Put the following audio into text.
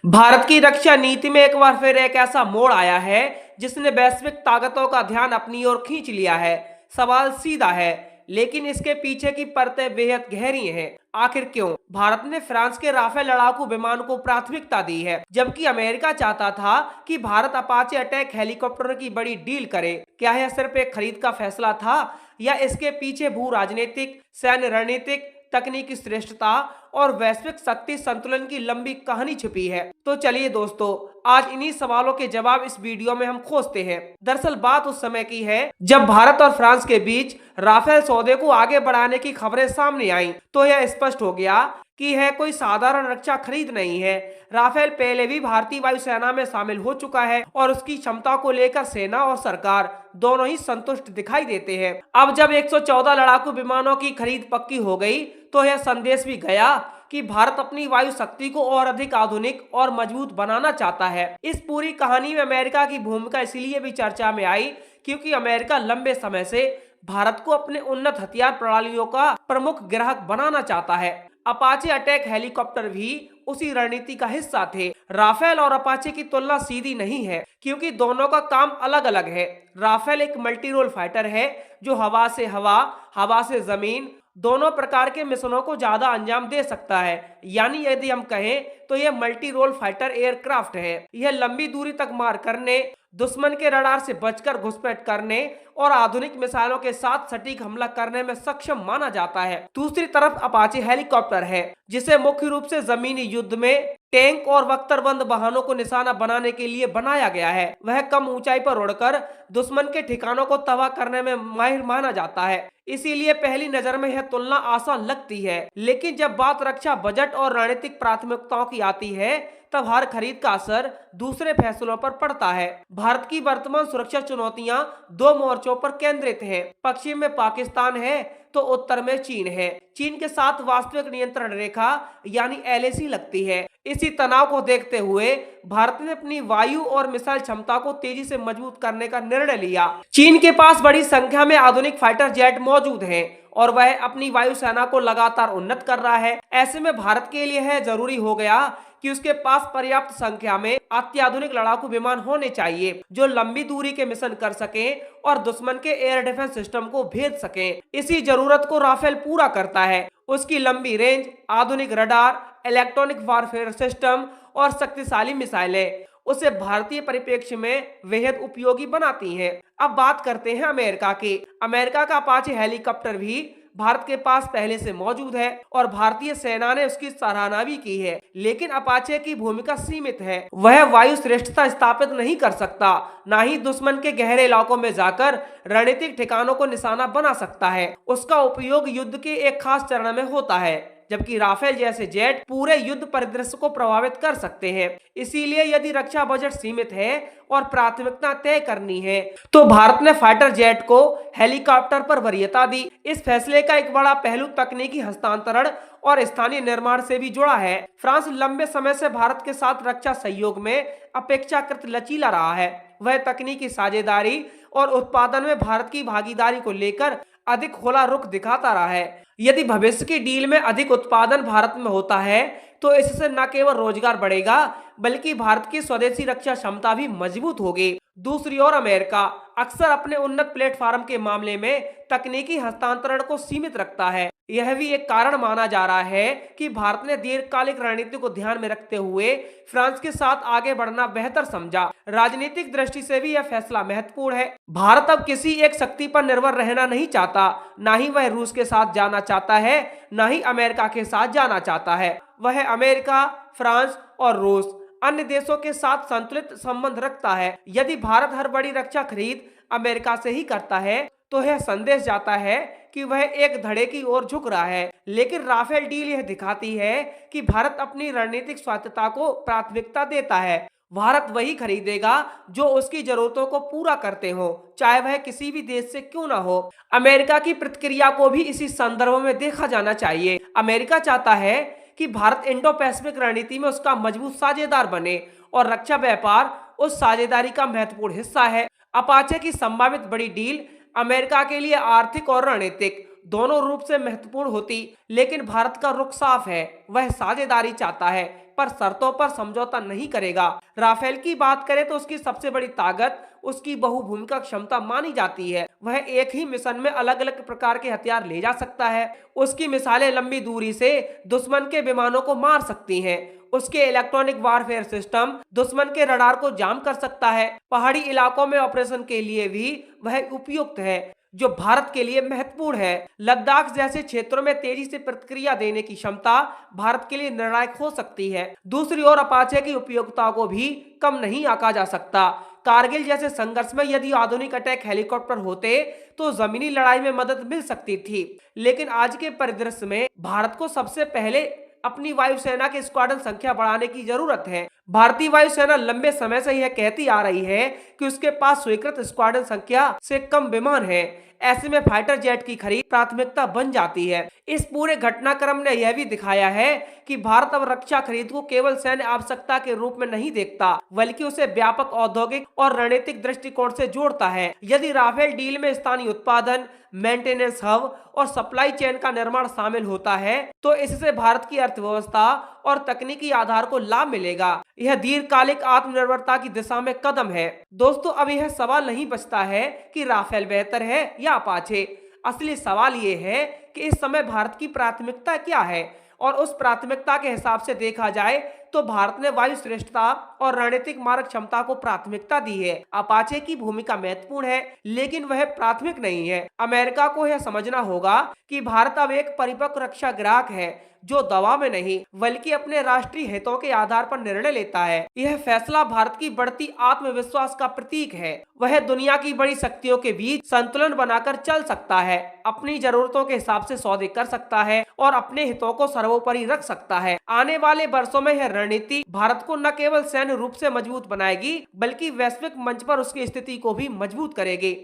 भारत की रक्षा नीति में एक बार फिर एक ऐसा मोड़ आया है जिसने वैश्विक ताकतों का ध्यान अपनी ओर खींच लिया है। सवाल सीधा है, लेकिन इसके पीछे की परतें बेहद गहरी हैं। आखिर क्यों भारत ने फ्रांस के राफेल लड़ाकू विमान को प्राथमिकता दी है, जबकि अमेरिका चाहता था कि भारत अपाचे अटैक हेलीकॉप्टर की बड़ी डील करे? क्या यह सिर्फ एक खरीद का फैसला था, या इसके पीछे भू राजनीतिक, सैन्य रणनीतिक, तकनीकी श्रेष्ठता और वैश्विक शक्ति संतुलन की लंबी कहानी छिपी है? तो चलिए दोस्तों, आज इन्हीं सवालों के जवाब इस वीडियो में हम खोजते हैं। दरअसल बात उस समय की है जब भारत और फ्रांस के बीच राफेल सौदे को आगे बढ़ाने की खबरें सामने आईं, तो यह स्पष्ट हो गया कि यह कोई साधारण रक्षा खरीद नहीं है। राफेल पहले भी भारतीय वायुसेना में शामिल हो चुका है और उसकी क्षमता को लेकर सेना और सरकार दोनों ही संतुष्ट दिखाई देते हैं। अब जब 114 लड़ाकू विमानों की खरीद पक्की हो गई, तो यह संदेश भी गया कि भारत अपनी वायु शक्ति को और अधिक आधुनिक और मजबूत बनाना चाहता है। इस पूरी कहानी में अमेरिका की भूमिका इसलिए भी चर्चा में आई क्योंकि अमेरिका लंबे समय से भारत को अपने उन्नत हथियार प्रणालियों का प्रमुख ग्राहक बनाना चाहता है। अपाचे अटैक हेलीकॉप्टर भी उसी रणनीति का हिस्सा थे। राफेल और अपाचे की तुलना सीधी नहीं है, क्योंकि दोनों का काम अलग अलग है। राफेल एक मल्टी रोल फाइटर है जो हवा से हवा, हवा से जमीन दोनों प्रकार के मिशनों को ज्यादा अंजाम दे सकता है। यानी यदि हम कहें तो यह मल्टी रोल फाइटर एयरक्राफ्ट है। यह लंबी दूरी तक मार करने, दुश्मन के रडार से बचकर घुसपैठ करने और आधुनिक मिसाइलों के साथ सटीक हमला करने में सक्षम माना जाता है। दूसरी तरफ अपाचे हेलीकॉप्टर है, जिसे मुख्य रूप से जमीनी युद्ध में टैंक और बख्तरबंद वाहनों को निशाना बनाने के लिए बनाया गया है। वह कम ऊंचाई पर उड़कर दुश्मन के ठिकानों को तबाह करने में माहिर माना जाता है। इसीलिए पहली नजर में यह तुलना आसान लगती है, लेकिन जब बात रक्षा बजट और रणनीतिक प्राथमिकताओं की आती है, तब हर खरीद का असर दूसरे फैसलों पर पड़ता है। भारत की वर्तमान सुरक्षा चुनौतियां दो मोर्चों पर केंद्रित हैं। पश्चिम में पाकिस्तान है तो उत्तर में चीन है। चीन के साथ वास्तविक नियंत्रण रेखा यानी एलएसी लगती है। इसी तनाव को देखते हुए भारत ने अपनी वायु और मिसाइल क्षमता को तेजी से मजबूत करने का निर्णय लिया। चीन के पास बड़ी संख्या में आधुनिक फाइटर जेट मौजूद हैं और वह अपनी वायुसेना को लगातार उन्नत कर रहा है। ऐसे में भारत के लिए यह जरूरी हो गया कि उसके पास पर्याप्त संख्या में अत्याधुनिक लड़ाकू विमान होने चाहिए जो लंबी दूरी के मिशन कर सकें और दुश्मन के एयर डिफेंस सिस्टम को भेद सकें। इसी जरूरत को राफेल पूरा करता है। उसकी लंबी रेंज, आधुनिक रडार, इलेक्ट्रॉनिक वारफेयर सिस्टम और शक्तिशाली मिसाइलें उसे भारतीय परिप्रेक्ष्य में बेहद उपयोगी बनाती हैं। अब बात करते हैं अमेरिका की। अमेरिका का अपाचे हेलीकॉप्टर भी भारत के पास पहले से मौजूद है और भारतीय सेना ने उसकी सराहना भी की है, लेकिन अपाचे की भूमिका सीमित है। वह वायु श्रेष्ठता स्थापित नहीं कर सकता, ना ही दुश्मन के गहरे इलाकों में जाकर रणनीतिक ठिकानों को निशाना बना सकता है। उसका उपयोग युद्ध के एक खास चरण में होता है, जबकि राफेल जैसे जेट पूरे युद्ध परिदृश्य को प्रभावित कर सकते हैं। इसीलिए यदि रक्षा बजट सीमित है और प्राथमिकता तय करनी है, तो भारत ने फाइटर जेट को हेलीकॉप्टर पर वरीयता दी। इस फैसले का एक बड़ा पहलू तकनीकी हस्तांतरण और स्थानीय निर्माण से भी जुड़ा है। फ्रांस लंबे समय से भारत के साथ रक्षा सहयोग में अपेक्षाकृत लचीला रहा है। वह तकनीकी साझेदारी और उत्पादन में भारत की भागीदारी को लेकर अधिक खुला रुख दिखाता रहा है। यदि भविष्य की डील में अधिक उत्पादन भारत में होता है, तो इससे न केवल रोजगार बढ़ेगा, बल्कि भारत की स्वदेशी रक्षा क्षमता भी मजबूत होगी। दूसरी ओर अमेरिका अक्सर अपने उन्नत प्लेटफॉर्म के मामले में तकनीकी हस्तांतरण को सीमित रखता है। यह भी एक कारण माना जा रहा है कि भारत ने दीर्घकालिक रणनीति को ध्यान में रखते हुए फ्रांस के साथ आगे बढ़ना बेहतर समझा। राजनीतिक दृष्टि से भी यह फैसला महत्वपूर्ण है। भारत अब किसी एक शक्ति पर निर्भर रहना नहीं चाहता। ना ही वह रूस के साथ जाना चाहता है, ना ही अमेरिका के साथ जाना चाहता है। वह अमेरिका, फ्रांस और रूस अन्य देशों के साथ संतुलित संबंध रखता है। यदि भारत हर बड़ी रक्षा खरीद अमेरिका से ही करता है, तो यह संदेश जाता है कि वह एक धड़े की ओर झुक रहा है। लेकिन राफेल डील यह दिखाती है कि भारत अपनी रणनीतिक स्वायत्तता को प्राथमिकता देता है। भारत वही खरीदेगा जो उसकी जरूरतों को पूरा करते हो, चाहे वह किसी भी देश से क्यों ना हो। अमेरिका की प्रतिक्रिया को भी इसी संदर्भ में देखा जाना चाहिए। अमेरिका चाहता है कि भारत इंडो पैसिफिक रणनीति में उसका मजबूत साझेदार बने और रक्षा व्यापार उस साझेदारी का महत्वपूर्ण हिस्सा है। अपाचे की संभावित बड़ी डील अमेरिका के लिए आर्थिक और रणनीतिक दोनों रूप से महत्वपूर्ण होती, लेकिन भारत का रुख साफ है। वह साझेदारी चाहता है, पर शर्तों पर समझौता नहीं करेगा। राफेल की बात करें तो उसकी सबसे बड़ी ताकत उसकी बहुभूमिका क्षमता मानी जाती है। वह एक ही मिशन में अलग अलग प्रकार के हथियार ले जा सकता है। उसकी मिसाइलें लंबी दूरी से दुश्मन के विमानों को मार सकती हैं। उसके इलेक्ट्रॉनिक वारफेयर सिस्टम दुश्मन के रडार को जाम कर सकता है। पहाड़ी इलाकों में ऑपरेशन के लिए भी वह उपयुक्त है, जो भारत के लिए महत्वपूर्ण है। लद्दाख जैसे क्षेत्रों में तेजी से प्रतिक्रिया देने की क्षमता भारत के लिए निर्णायक हो सकती है। दूसरी ओर अपाचे की उपयोगिता को भी कम नहीं आंका जा सकता। कारगिल जैसे संघर्ष में यदि आधुनिक अटैक हेलीकॉप्टर होते तो जमीनी लड़ाई में मदद मिल सकती थी, लेकिन आज के परिदृश्य में भारत को सबसे पहले अपनी वायुसेना की स्क्वाड्रन संख्या बढ़ाने की जरूरत है। भारतीय वायुसेना लंबे समय से यह कहती आ रही है कि उसके पास स्वीकृत स्क्वाड्रन संख्या से कम विमान है। ऐसे में फाइटर जेट की खरीद प्राथमिकता बन जाती है। इस पूरे घटनाक्रम ने यह भी दिखाया है कि भारत अब रक्षा खरीद को केवल सैन्य आवश्यकता के रूप में नहीं देखता, बल्कि उसे व्यापक औद्योगिक और रणनीतिक दृष्टिकोण से जोड़ता है। यदि राफेल डील में स्थानीय उत्पादन, मेंटेनेंस हब और सप्लाई चेन का निर्माण शामिल होता है, तो इससे भारत की अर्थव्यवस्था और तकनीकी आधार को लाभ मिलेगा। यह दीर्घकालिक आत्मनिर्भरता की दिशा में कदम है। दोस्तों, अब यह सवाल नहीं बचता है कि राफेल बेहतर है या अपाचे। असली सवाल ये है कि इस समय भारत की प्राथमिकता क्या है, और उस प्राथमिकता के हिसाब से देखा जाए तो भारत ने वायु श्रेष्ठता और रणनीतिक मारक क्षमता को प्राथमिकता दी है। अपाचे की भूमिका महत्वपूर्ण है, लेकिन वह प्राथमिक नहीं है। अमेरिका को यह समझना होगा कि भारत अब एक परिपक्व रक्षा ग्राहक है, जो दवा में नहीं बल्कि अपने राष्ट्रीय हितों के आधार पर निर्णय लेता है। यह फैसला भारत की बढ़ती आत्मविश्वास का प्रतीक है। वह दुनिया की बड़ी शक्तियों के बीच संतुलन बनाकर चल सकता है, अपनी जरूरतों के हिसाब से सौदे कर सकता है और अपने हितों को सर्वोपरि रख सकता है। आने वाले वर्षों में यह रणनीति भारत को न केवल सैन्य रूप से मजबूत बनाएगी, बल्कि वैश्विक मंच पर उसकी स्थिति को भी मजबूत करेगी।